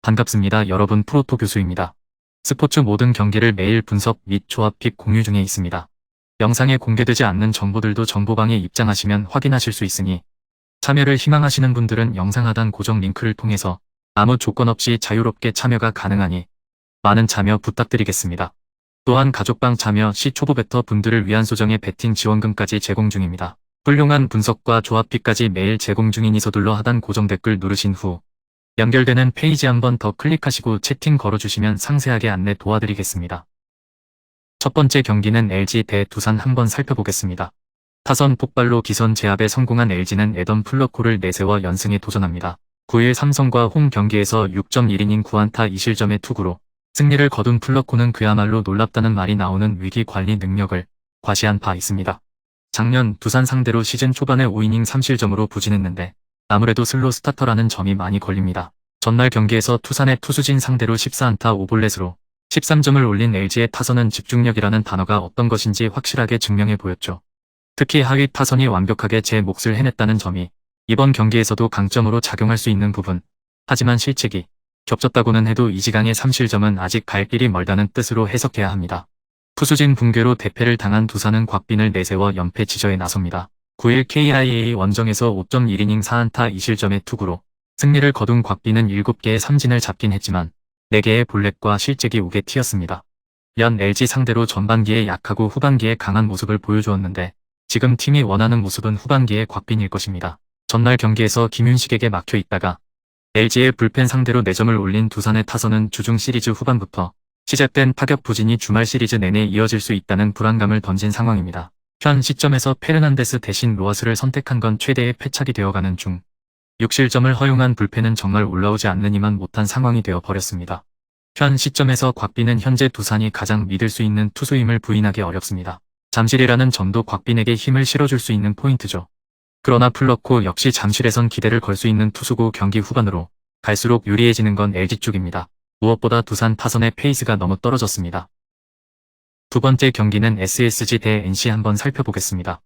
반갑습니다. 여러분, 프로토 교수입니다. 스포츠 모든 경기를 매일 분석 및 조합픽 공유 중에 있습니다. 영상에 공개되지 않는 정보들도 정보방에 입장하시면 확인하실 수 있으니 참여를 희망하시는 분들은 영상 하단 고정 링크를 통해서 아무 조건 없이 자유롭게 참여가 가능하니 많은 참여 부탁드리겠습니다. 또한 가족방 참여 시 초보 베터 분들을 위한 소정의 베팅 지원금까지 제공 중입니다. 훌륭한 분석과 조합픽까지 매일 제공 중이니 서둘러 하단 고정 댓글 누르신 후 연결되는 페이지 한번 더 클릭하시고 채팅 걸어주시면 상세하게 안내 도와드리겠습니다. 첫 번째 경기는 LG 대 두산 한번 살펴보겠습니다. 타선 폭발로 기선 제압에 성공한 LG는 에던 플러코를 내세워 연승에 도전합니다. 9일 삼성과 홈 경기에서 6.1이닝 9안타 2실점의 투구로 승리를 거둔 플러코는 그야말로 놀랍다는 말이 나오는 위기 관리 능력을 과시한 바 있습니다. 작년 두산 상대로 시즌 초반에 5이닝 3실점으로 부진했는데 아무래도 슬로 스타터라는 점이 많이 걸립니다. 전날 경기에서 투산의 투수진 상대로 14안타 5볼넷으로 13점을 올린 LG의 타선은 집중력이라는 단어가 어떤 것인지 확실하게 증명해 보였죠. 특히 하위 타선이 완벽하게 제 몫을 해냈다는 점이 이번 경기에서도 강점으로 작용할 수 있는 부분. 하지만 실책이 겹쳤다고는 해도 이지강의 3실점은 아직 갈 길이 멀다는 뜻으로 해석해야 합니다. 투수진 붕괴로 대패를 당한 두산은 곽빈을 내세워 연패 지저에 나섭니다. 9일 KIA 원정에서 5.1이닝 4안타 2실점의 투구로 승리를 거둔 곽빈은 7개의 삼진을 잡긴 했지만 4개의 볼넷과 실책이 우게 튀었습니다. 연 LG 상대로 전반기에 약하고 후반기에 강한 모습을 보여주었는데 지금 팀이 원하는 모습은 후반기의 곽빈일 것입니다. 전날 경기에서 김윤식에게 막혀 있다가 LG의 불펜 상대로 4점을 올린 두산의 타선은 주중 시리즈 후반부터 시작된 타격 부진이 주말 시리즈 내내 이어질 수 있다는 불안감을 던진 상황입니다. 현 시점에서 페르난데스 대신 로하스를 선택한 건 최대의 패착이 되어가는 중 6실점을 허용한 불펜은 정말 올라오지 않느니만 못한 상황이 되어 버렸습니다. 현 시점에서 곽빈은 현재 두산이 가장 믿을 수 있는 투수임을 부인하기 어렵습니다. 잠실이라는 점도 곽빈에게 힘을 실어줄 수 있는 포인트죠. 그러나 플러코 역시 잠실에선 기대를 걸 수 있는 투수고 경기 후반으로 갈수록 유리해지는 건 LG 쪽입니다. 무엇보다 두산 타선의 페이스가 너무 떨어졌습니다. 두 번째 경기는 SSG 대 NC 한번 살펴보겠습니다.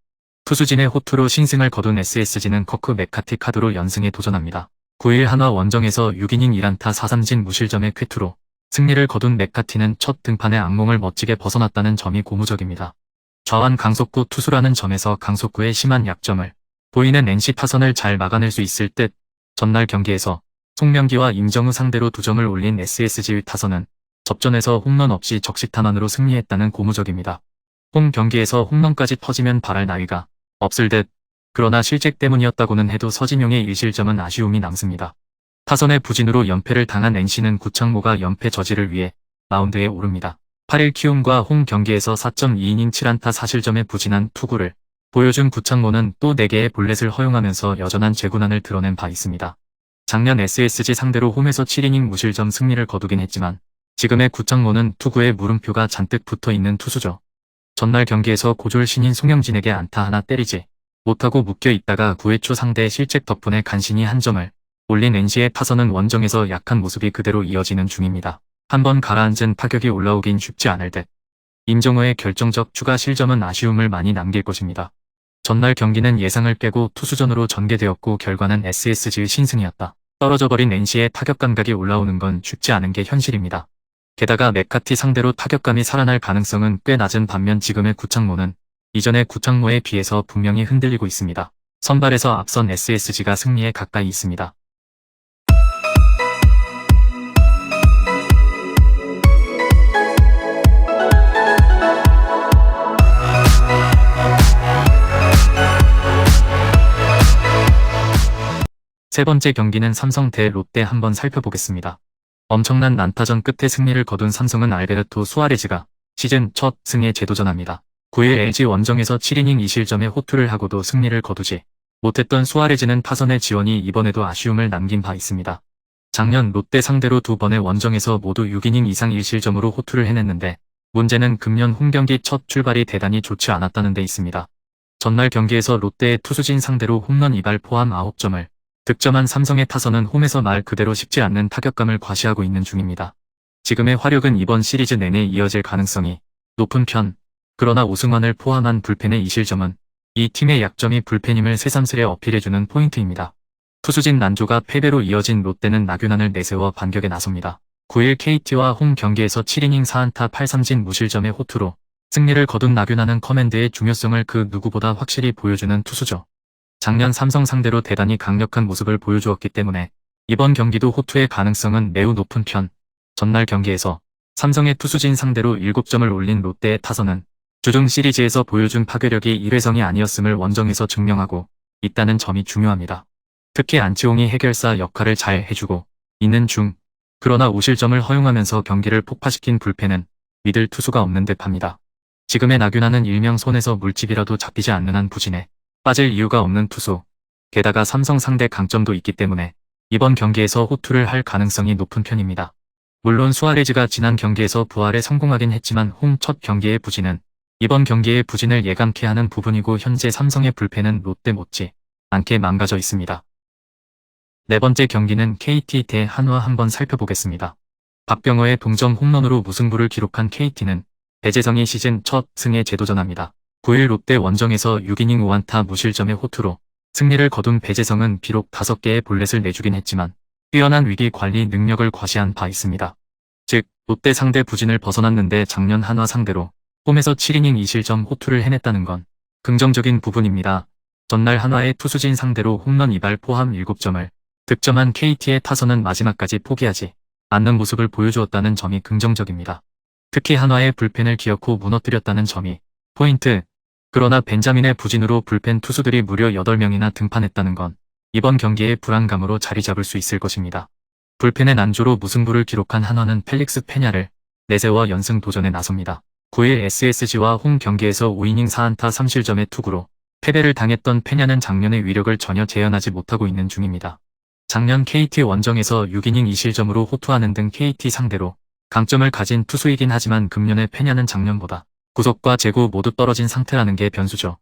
투수진의 호투로 신승을 거둔 SSG는 커크 맥카티 카드로 연승에 도전합니다. 9일 한화 원정에서 6이닝 1안타 4삼진 무실점의 쾌투로 승리를 거둔 맥카티는 첫 등판의 악몽을 멋지게 벗어났다는 점이 고무적입니다. 좌완 강속구 투수라는 점에서 강속구의 심한 약점을 보이는 NC 타선을 잘 막아낼 수 있을 듯. 전날 경기에서 송명기와 임정우 상대로 2점을 올린 SSG의 타선은 접전에서 홈런 없이 적시타만으로 승리했다는 고무적입니다. 홈 경기에서 홈런까지 터지면 바랄 나위가 없을 듯. 그러나 실책 때문이었다고는 해도 서진용의 1실점은 아쉬움이 남습니다. 타선의 부진으로 연패를 당한 NC는 구창모가 연패 저지를 위해 마운드에 오릅니다. 8일 키움과 홈 경기에서 4.2이닝 7안타 4실점의 부진한 투구를 보여준 구창모는 또 4개의 볼넷을 허용하면서 여전한 재구난을 드러낸 바 있습니다. 작년 SSG 상대로 홈에서 7이닝 무실점 승리를 거두긴 했지만 지금의 구창모는 투구에 물음표가 잔뜩 붙어있는 투수죠. 전날 경기에서 고졸 신인 송영진에게 안타 하나 때리지 못하고 묶여있다가 9회 초 상대의 실책 덕분에 간신히 한 점을 올린 NC의 타선은 원정에서 약한 모습이 그대로 이어지는 중입니다. 한번 가라앉은 타격이 올라오긴 쉽지 않을 듯. 임정호의 결정적 추가 실점은 아쉬움을 많이 남길 것입니다. 전날 경기는 예상을 깨고 투수전으로 전개되었고 결과는 SSG의 신승이었다. 떨어져버린 NC의 타격 감각이 올라오는 건 쉽지 않은 게 현실입니다. 게다가 맥카티 상대로 타격감이 살아날 가능성은 꽤 낮은 반면 지금의 구창모는 이전의 구창모에 비해서 분명히 흔들리고 있습니다. 선발에서 앞선 SSG가 승리에 가까이 있습니다. 세 번째 경기는 삼성 대 롯데 한번 살펴보겠습니다. 엄청난 난타전 끝에 승리를 거둔 삼성은 알베르토 수아레즈가 시즌 첫 승에 재도전합니다. 9일 LG 원정에서 7이닝 2실점의 호투를 하고도 승리를 거두지 못했던 수아레즈는 타선의 지원이 이번에도 아쉬움을 남긴 바 있습니다. 작년 롯데 상대로 2번의 원정에서 모두 6이닝 이상 1실점으로 호투를 해냈는데 문제는 금년 홈경기 첫 출발이 대단히 좋지 않았다는 데 있습니다. 전날 경기에서 롯데의 투수진 상대로 홈런 2발 포함 9점을 득점한 삼성의 타선은 홈에서 말 그대로 쉽지 않는 타격감을 과시하고 있는 중입니다. 지금의 화력은 이번 시리즈 내내 이어질 가능성이 높은 편. 그러나 오승환을 포함한 불펜의 2실점은 이 팀의 약점이 불펜임을 새삼스레 어필해주는 포인트입니다. 투수진 난조가 패배로 이어진 롯데는 나균안을 내세워 반격에 나섭니다. 9일 KT와 홈 경기에서 7이닝 4안타 8삼진 무실점의 호투로 승리를 거둔 나균안은 커맨드의 중요성을 그 누구보다 확실히 보여주는 투수죠. 작년 삼성 상대로 대단히 강력한 모습을 보여주었기 때문에 이번 경기도 호투의 가능성은 매우 높은 편. 전날 경기에서 삼성의 투수진 상대로 7점을 올린 롯데의 타선은 주중 시리즈에서 보여준 파괴력이 일회성이 아니었음을 원정에서 증명하고 있다는 점이 중요합니다. 특히 안치홍이 해결사 역할을 잘 해주고 있는 중, 그러나 5실점을 허용하면서 경기를 폭파시킨 불펜은 믿을 투수가 없는 듯합니다. 지금의 나균안은 일명 손에서 물집이라도 잡히지 않는 한 부진에 빠질 이유가 없는 투수, 게다가 삼성 상대 강점도 있기 때문에 이번 경기에서 호투를 할 가능성이 높은 편입니다. 물론 수아레즈가 지난 경기에서 부활에 성공하긴 했지만 홈 첫 경기의 부진은 이번 경기의 부진을 예감케 하는 부분이고 현재 삼성의 불펜은 롯데 못지 않게 망가져 있습니다. 네 번째 경기는 KT 대 한화 한번 살펴보겠습니다. 박병호의 동점 홈런으로 무승부를 기록한 KT는 배재성이 시즌 첫 승에 재도전합니다. 9일 롯데 원정에서 6이닝 5안타 무실점의 호투로 승리를 거둔 배재성은 비록 5개의 볼넷을 내주긴 했지만 뛰어난 위기 관리 능력을 과시한 바 있습니다. 즉, 롯데 상대 부진을 벗어났는데 작년 한화 상대로 홈에서 7이닝 2실점 호투를 해냈다는 건 긍정적인 부분입니다. 전날 한화의 투수진 상대로 홈런 2발 포함 7점을 득점한 KT의 타선은 마지막까지 포기하지 않는 모습을 보여주었다는 점이 긍정적입니다. 특히 한화의 불펜을 기어코 무너뜨렸다는 점이 포인트. 그러나 벤자민의 부진으로 불펜 투수들이 무려 8명이나 등판했다는 건 이번 경기의 불안감으로 자리 잡을 수 있을 것입니다. 불펜의 난조로 무승부를 기록한 한화는 펠릭스 페냐를 내세워 연승 도전에 나섭니다. 9일 SSG와 홈 경기에서 5이닝 4안타 3실점의 투구로 패배를 당했던 페냐는 작년의 위력을 전혀 재현하지 못하고 있는 중입니다. 작년 KT 원정에서 6이닝 2실점으로 호투하는 등 KT 상대로 강점을 가진 투수이긴 하지만 금년의 페냐는 작년보다 구속과 제구 모두 떨어진 상태라는 게 변수죠.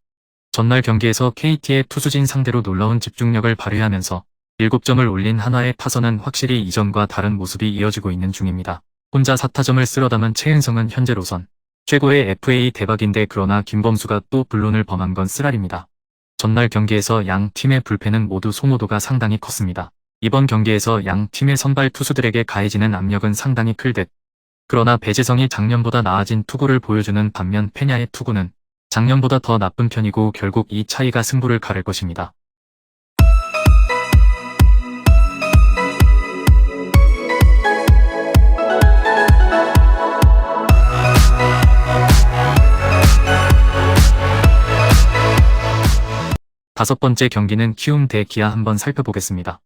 전날 경기에서 KT의 투수진 상대로 놀라운 집중력을 발휘하면서 7점을 올린 한화의 타선은 확실히 이전과 다른 모습이 이어지고 있는 중입니다. 혼자 4타점을 쓸어담은 최은성은 현재로선 최고의 FA 대박인데 그러나 김범수가 또 불론을 범한 건 쓰라립니다. 전날 경기에서 양 팀의 불펜은 모두 소모도가 상당히 컸습니다. 이번 경기에서 양 팀의 선발 투수들에게 가해지는 압력은 상당히 클 듯. 그러나 배재성이 작년보다 나아진 투구를 보여주는 반면 페냐의 투구는 작년보다 더 나쁜 편이고 결국 이 차이가 승부를 가를 것입니다. 다섯 번째 경기는 키움 대 기아 한번 살펴보겠습니다.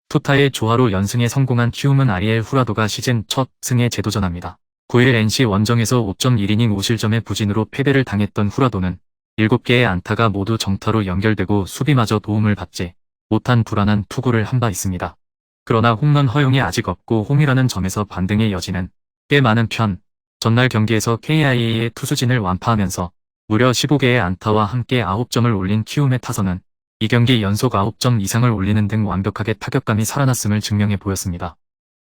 투타의 조화로 연승에 성공한 키움은 아리엘 후라도가 시즌 첫 승에 재도전합니다. 9일 NC 원정에서 5.1이닝 5실점의 부진으로 패배를 당했던 후라도는 7개의 안타가 모두 정타로 연결되고 수비마저 도움을 받지 못한 불안한 투구를 한 바 있습니다. 그러나 홈런 허용이 아직 없고 홈이라는 점에서 반등의 여지는 꽤 많은 편. 전날 경기에서 KIA의 투수진을 완파하면서 무려 15개의 안타와 함께 9점을 올린 키움의 타선은 이 경기 연속 9점 이상을 올리는 등 완벽하게 타격감이 살아났음을 증명해 보였습니다.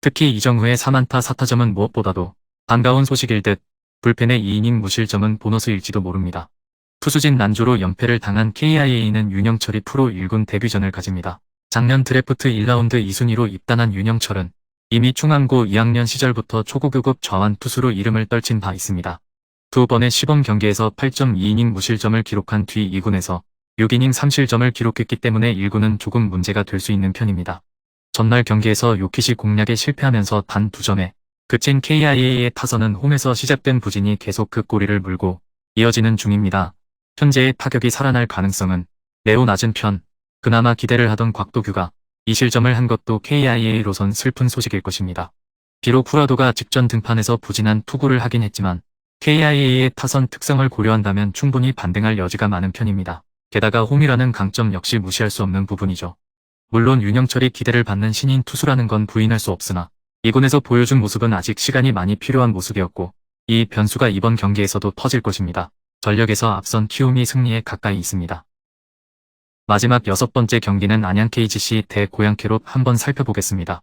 특히 이정후의 3안타 4타점은 무엇보다도 반가운 소식일 듯 불펜의 2이닝 무실점은 보너스일지도 모릅니다. 투수진 난조로 연패를 당한 KIA는 윤영철이 프로 1군 데뷔전을 가집니다. 작년 드래프트 1라운드 2순위로 입단한 윤영철은 이미 중앙고 2학년 시절부터 초고교급 좌완 투수로 이름을 떨친 바 있습니다. 두 번의 시범 경기에서 8.2이닝 무실점을 기록한 뒤 2군에서 6이닝 3실점을 기록했기 때문에 1군은 조금 문제가 될 수 있는 편입니다. 전날 경기에서 요키시 공략에 실패하면서 단 2점에 그친 KIA의 타선은 홈에서 시작된 부진이 계속 그 꼬리를 물고 이어지는 중입니다. 현재의 타격이 살아날 가능성은 매우 낮은 편. 그나마 기대를 하던 곽도규가 2실점을 한 것도 KIA로선 슬픈 소식일 것입니다. 비록 후라도가 직전 등판에서 부진한 투구를 하긴 했지만 KIA의 타선 특성을 고려한다면 충분히 반등할 여지가 많은 편입니다. 게다가 홈이라는 강점 역시 무시할 수 없는 부분이죠. 물론 윤영철이 기대를 받는 신인 투수라는 건 부인할 수 없으나 2군에서 보여준 모습은 아직 시간이 많이 필요한 모습이었고 이 변수가 이번 경기에서도 터질 것입니다. 전력에서 앞선 키움이 승리에 가까이 있습니다. 마지막 6번째 경기는 안양 KGC 대 고양 캐롯 한번 살펴보겠습니다.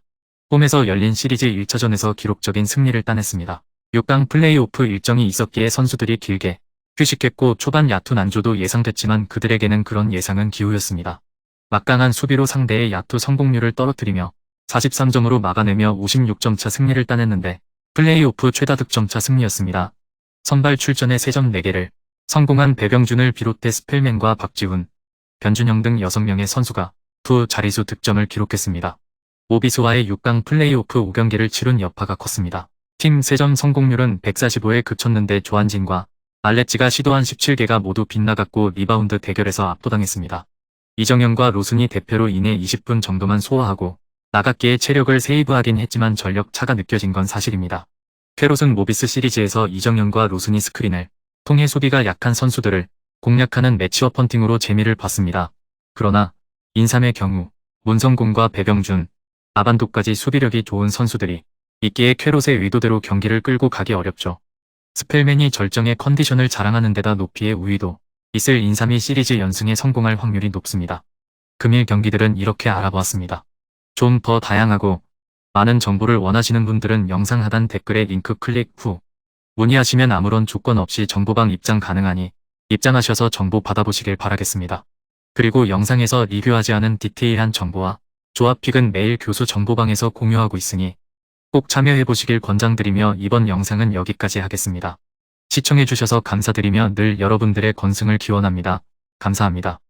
홈에서 열린 시리즈 1차전에서 기록적인 승리를 따냈습니다. 6강 플레이오프 일정이 있었기에 선수들이 길게 휴식했고 초반 야투 난조도 예상됐지만 그들에게는 그런 예상은 기우였습니다. 막강한 수비로 상대의 야투 성공률을 떨어뜨리며 43점으로 막아내며 56점차 승리를 따냈는데 플레이오프 최다 득점차 승리였습니다. 선발 출전에 3점 4개를 성공한 배병준을 비롯해 스펠맨과 박지훈, 변준영 등 6명의 선수가 두 자릿수 득점을 기록했습니다. 모비스와의 6강 플레이오프 5경기를 치룬 여파가 컸습니다. 팀 3점 성공률은 145에 그쳤는데 조한진과 알레찌가 시도한 17개가 모두 빗나갔고 리바운드 대결에서 압도당했습니다. 이정현과 로순이 대표로 인해 20분 정도만 소화하고 나갔기에 체력을 세이브하긴 했지만 전력 차가 느껴진 건 사실입니다. 캐롯은 모비스 시리즈에서 이정현과 로순이 스크린을 통해 수비가 약한 선수들을 공략하는 매치업 펀팅으로 재미를 봤습니다. 그러나 인삼의 경우 문성곤과 배병준, 아반도까지 수비력이 좋은 선수들이 있기에 캐롯의 의도대로 경기를 끌고 가기 어렵죠. 스펠맨이 절정의 컨디션을 자랑하는 데다 높이의 우위도 있을 인삼이 시리즈 연승에 성공할 확률이 높습니다. 금일 경기들은 이렇게 알아보았습니다. 좀 더 다양하고 많은 정보를 원하시는 분들은 영상 하단 댓글에 링크 클릭 후 문의하시면 아무런 조건 없이 정보방 입장 가능하니 입장하셔서 정보 받아보시길 바라겠습니다. 그리고 영상에서 리뷰하지 않은 디테일한 정보와 조합픽은 매일 교수 정보방에서 공유하고 있으니 꼭 참여해보시길 권장드리며 이번 영상은 여기까지 하겠습니다. 시청해주셔서 감사드리며 늘 여러분들의 건승을 기원합니다. 감사합니다.